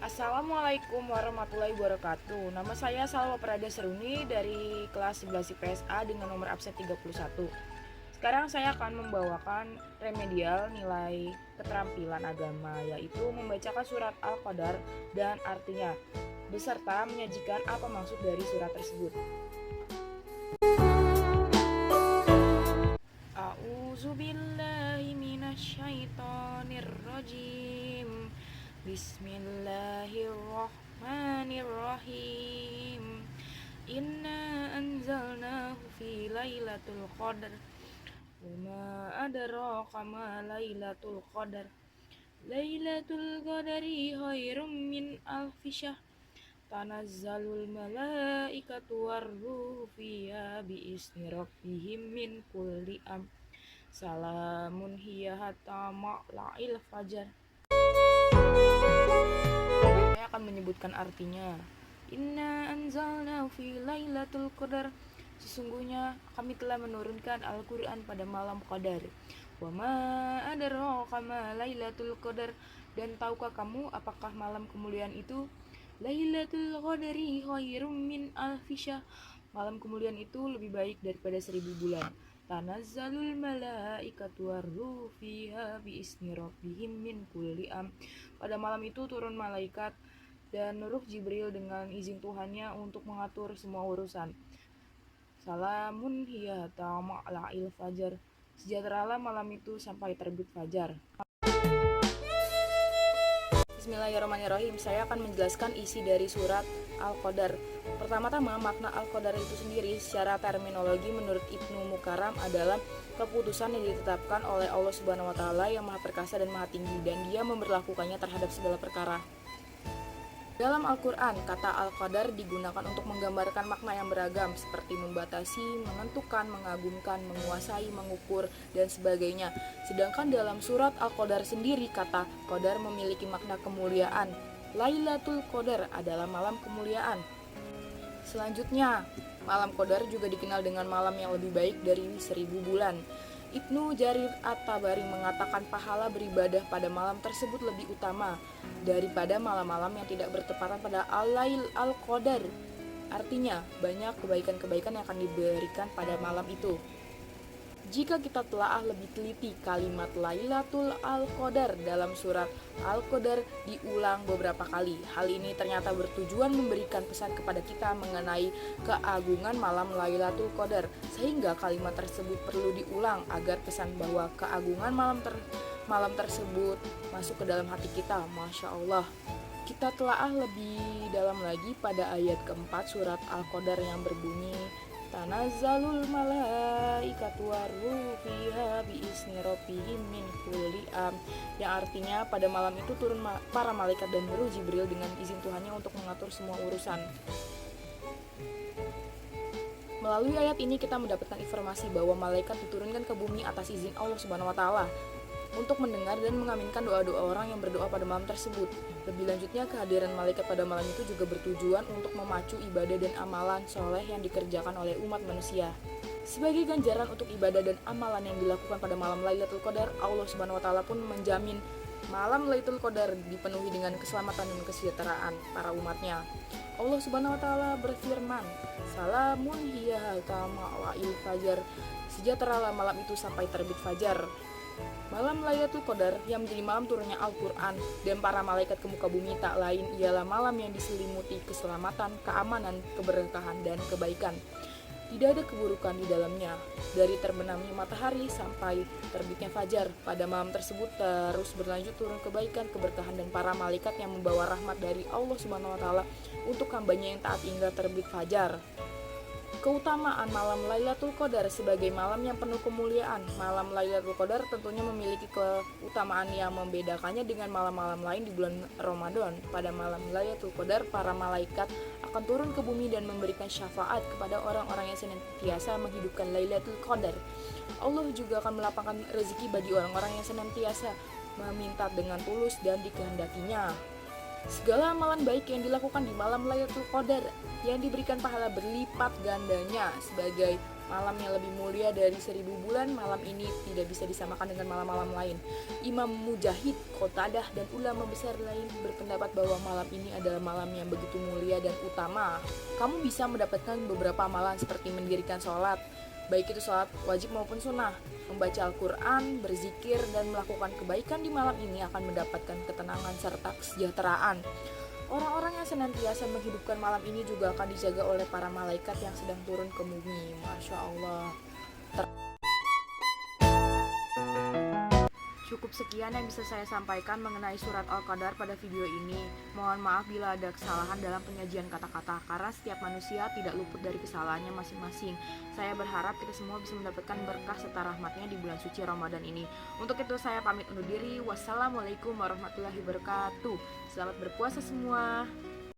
Assalamualaikum warahmatullahi wabarakatuh. Nama saya Salwa Prada Seruni dari kelas 11 IPSA dengan nomor absen 31. Sekarang saya akan membawakan remedial nilai keterampilan agama, yaitu membacakan surat Al-Qadar dan artinya, beserta menyajikan apa maksud dari surat tersebut. A'udzubillahi minasyaitonirrajim. Bismillahirrahmanirrahim. Inna anzalnahu fi lailatul qadar. Wama adraka ma lailatul qadar. Lailatul qadari khairum min alfi syahr. Tanazzalul malaikatu warruhu fiha biizni rabbihim min kulli Salamun hiya hatta matla'il fajar. Saya akan menyebutkan artinya. Inna anzalna fi lailatul qadar. Sesungguhnya kami telah menurunkan Al-Quran pada malam Qadar. Wa ma adraka ma lailatul qadar. Dan tahukah kamu apakah malam kemuliaan itu? Lailatul qadari khairum min alfi syahr. Malam kemuliaan itu lebih baik daripada 1000 bulan. Tanazzalul malaikatu warruhu fiha biizni rabbihim min kulli Pada malam itu turun malaikat dan Ruh Jibril dengan izin Tuhannya untuk mengatur semua urusan. Salamun hiya hatta matla'il fajar. Sejahteralah malam itu sampai terbit fajar. Bismillahirrahmanirrahim. Saya akan menjelaskan isi dari surat Al-Qadar. Pertama-tama, makna Al-Qadar itu sendiri secara terminologi menurut Ibnu Mukarram adalah keputusan yang ditetapkan oleh Allah Subhanahu wa taala yang Maha Perkasa dan Maha Tinggi, dan Dia memberlakukannya terhadap segala perkara. Dalam Al-Quran, kata Al-Qadar digunakan untuk menggambarkan makna yang beragam seperti membatasi, menentukan, mengagumkan, menguasai, mengukur, dan sebagainya. Sedangkan dalam surat Al-Qadar sendiri, kata Qadar memiliki makna kemuliaan. Lailatul Qadar adalah malam kemuliaan. Selanjutnya, malam Qadar juga dikenal dengan malam yang lebih baik dari 1000 bulan. Ibnu Jarir At-Tabari mengatakan pahala beribadah pada malam tersebut lebih utama daripada malam-malam yang tidak bertepatan pada Al-Lail Al-Qadar. Artinya, banyak kebaikan-kebaikan yang akan diberikan pada malam itu. Jika kita telaah lebih teliti, kalimat Lailatul Al-Qadar dalam surat Al-Qadar diulang beberapa kali. Hal ini ternyata bertujuan memberikan pesan kepada kita mengenai keagungan malam Lailatul Qadar, sehingga kalimat tersebut perlu diulang agar pesan bahwa keagungan malam tersebut masuk ke dalam hati kita. Masya Allah. Kita telaah lebih dalam lagi pada ayat keempat surat Al-Qadar yang berbunyi Tanazzalul malaikatu warruhu fiha biizni rabbihim min kulli yang artinya pada malam itu turun para malaikat dan Ruh Jibril dengan izin Tuhannya untuk mengatur semua urusan. Melalui ayat ini kita mendapatkan informasi bahwa malaikat diturunkan ke bumi atas izin Allah Subhanahu wa taala untuk mendengar dan mengaminkan doa-doa orang yang berdoa pada malam tersebut. Lebih lanjutnya, kehadiran malaikat pada malam itu juga bertujuan untuk memacu ibadah dan amalan soleh yang dikerjakan oleh umat manusia. Sebagai ganjaran untuk ibadah dan amalan yang dilakukan pada malam Lailatul Qadar, Allah Subhanahu wa taala pun menjamin malam Lailatul Qadar dipenuhi dengan keselamatan dan kesejahteraan para umatnya. Allah Subhanahu wa taala berfirman, "Salamun hiya hatta matla'il fajar." Sejahteralah malam itu sampai terbit fajar. Malam Lailatul Qadar yang menjadi malam turunnya Al-Quran dan para malaikat ke muka bumi tak lain ialah malam yang diselimuti keselamatan, keamanan, keberkahan, dan kebaikan. Tidak ada keburukan di dalamnya. Dari terbenamnya matahari sampai terbitnya fajar, pada malam tersebut terus berlanjut turun kebaikan, keberkahan, dan para malaikat yang membawa rahmat dari Allah Subhanahu wa taala untuk hambanya yang taat hingga terbit fajar. Keutamaan malam Lailatul Qadar sebagai malam yang penuh kemuliaan. Malam Lailatul Qadar tentunya memiliki keutamaan yang membedakannya dengan malam-malam lain di bulan Ramadan. Pada malam Lailatul Qadar, para malaikat akan turun ke bumi dan memberikan syafaat kepada orang-orang yang senantiasa menghidupkan Lailatul Qadar. Allah juga akan melapangkan rezeki bagi orang-orang yang senantiasa meminta dengan tulus dan dikehendakinya. Segala amalan baik yang dilakukan di malam Lailatul Qadar yang diberikan pahala berlipat gandanya sebagai malam yang lebih mulia dari 1000 bulan. Malam ini tidak bisa disamakan dengan malam-malam lain. Imam Mujahid, Qatadah, dan ulama besar lain berpendapat bahwa malam ini adalah malam yang begitu mulia dan utama. Kamu bisa mendapatkan beberapa amalan seperti mendirikan sholat, baik itu sholat wajib maupun sunnah, membaca Al-Quran, berzikir, dan melakukan kebaikan di malam ini akan mendapatkan ketenangan serta kesejahteraan. Orang-orang yang senantiasa menghidupkan malam ini juga akan dijaga oleh para malaikat yang sedang turun ke bumi. Masya Allah. Cukup sekian yang bisa saya sampaikan mengenai surat Al-Qadar pada video ini. Mohon maaf bila ada kesalahan dalam penyajian kata-kata, karena setiap manusia tidak luput dari kesalahannya masing-masing. Saya berharap kita semua bisa mendapatkan berkah serta rahmatnya di bulan suci Ramadan ini. Untuk itu saya pamit undur diri. Wassalamualaikum warahmatullahi wabarakatuh. Selamat berpuasa semua.